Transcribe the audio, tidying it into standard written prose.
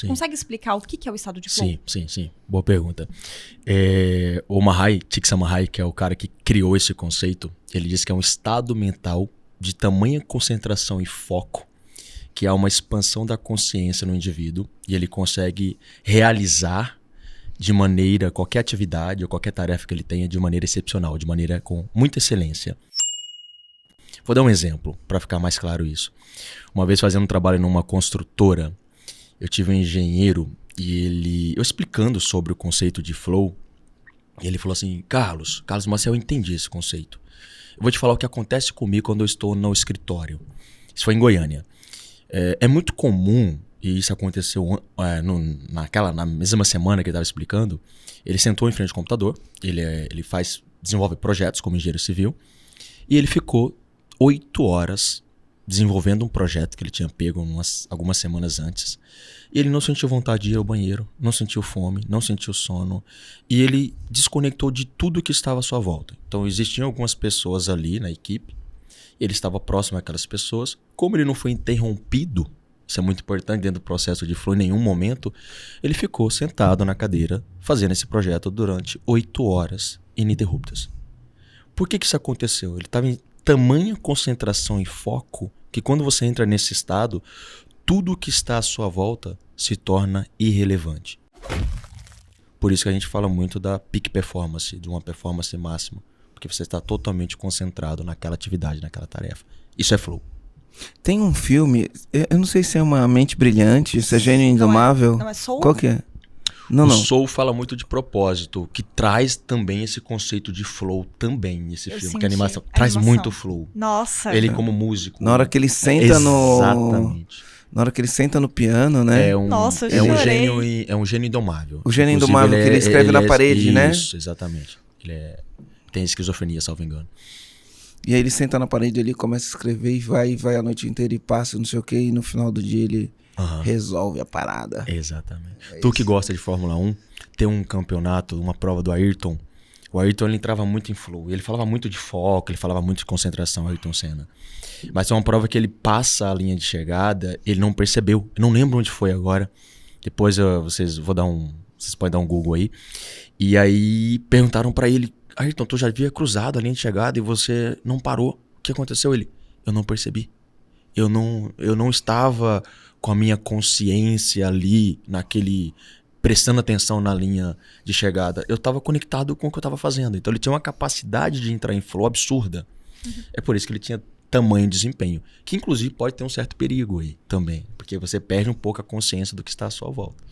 Sim. Consegue explicar o que é o estado de flow? Sim. Boa pergunta. O Csikszentmihalyi, que é o cara que criou esse conceito, ele diz que é um estado mental de tamanha concentração e foco que há uma expansão da consciência no indivíduo e ele consegue realizar de maneira, qualquer atividade ou qualquer tarefa que ele tenha de maneira excepcional, de maneira com muita excelência. Vou dar um exemplo para ficar mais claro isso. Uma vez fazendo um trabalho numa construtora, eu tive um engenheiro e eu explicando sobre o conceito de flow, e ele falou assim, Carlos, mas eu entendi esse conceito. Eu vou te falar o que acontece comigo quando eu estou no escritório. Isso foi em Goiânia. É muito comum, e isso aconteceu na mesma semana que ele estava explicando, ele sentou em frente ao computador, ele desenvolve projetos como engenheiro civil, e ele ficou 8 horas desenvolvendo um projeto que ele tinha pego algumas semanas antes. E ele não sentiu vontade de ir ao banheiro, não sentiu fome, não sentiu sono. E ele desconectou de tudo que estava à sua volta. Então existiam algumas pessoas ali na equipe, ele estava próximo àquelas pessoas. Como ele não foi interrompido, isso é muito importante dentro do processo de flow, em nenhum momento, ele ficou sentado na cadeira fazendo esse projeto durante 8 horas ininterruptas. Por que isso aconteceu? Ele estava em tamanha concentração e foco que quando você entra nesse estado, tudo que está à sua volta se torna irrelevante. Por isso que a gente fala muito da peak performance, de uma performance máxima, porque você está totalmente concentrado naquela atividade, naquela tarefa. Isso é flow. Tem um filme, eu não sei se é uma Mente Brilhante, se é Gênio Indomável. Não é Soul? Qual que é? O Soul fala muito de propósito, que traz também esse conceito de flow também nesse filme, que a animação traz muito flow. Nossa. Ele como músico. Na hora que ele senta Exatamente. Na hora que ele senta no piano, né? Nossa, eu chorei. É um gênio indomável. O gênio Inclusive, indomável que ele escreve na parede, né? Isso, exatamente. Ele tem esquizofrenia, salvo engano. E aí ele senta na parede ali, começa a escrever e vai a noite inteira e passa, não sei o quê, e no final do dia ele resolve a parada. Exatamente. Tu que gosta de Fórmula 1, tem um campeonato, uma prova do Ayrton. O Ayrton, ele entrava muito em flow. Ele falava muito de foco, ele falava muito de concentração, Ayrton Senna. Mas é uma prova que ele passa a linha de chegada, ele não percebeu. Eu não lembro onde foi agora. Depois vocês podem dar um Google aí. E aí perguntaram pra ele, Ayrton, tu já havia cruzado a linha de chegada e você não parou. O que aconteceu? Ele, eu não percebi. Eu não estava com a minha consciência ali, prestando atenção na linha de chegada. Eu estava conectado com o que eu estava fazendo. Então ele tinha uma capacidade de entrar em flow absurda. É por isso que ele tinha tamanho desempenho. Que inclusive pode ter um certo perigo aí também. Porque você perde um pouco a consciência do que está à sua volta.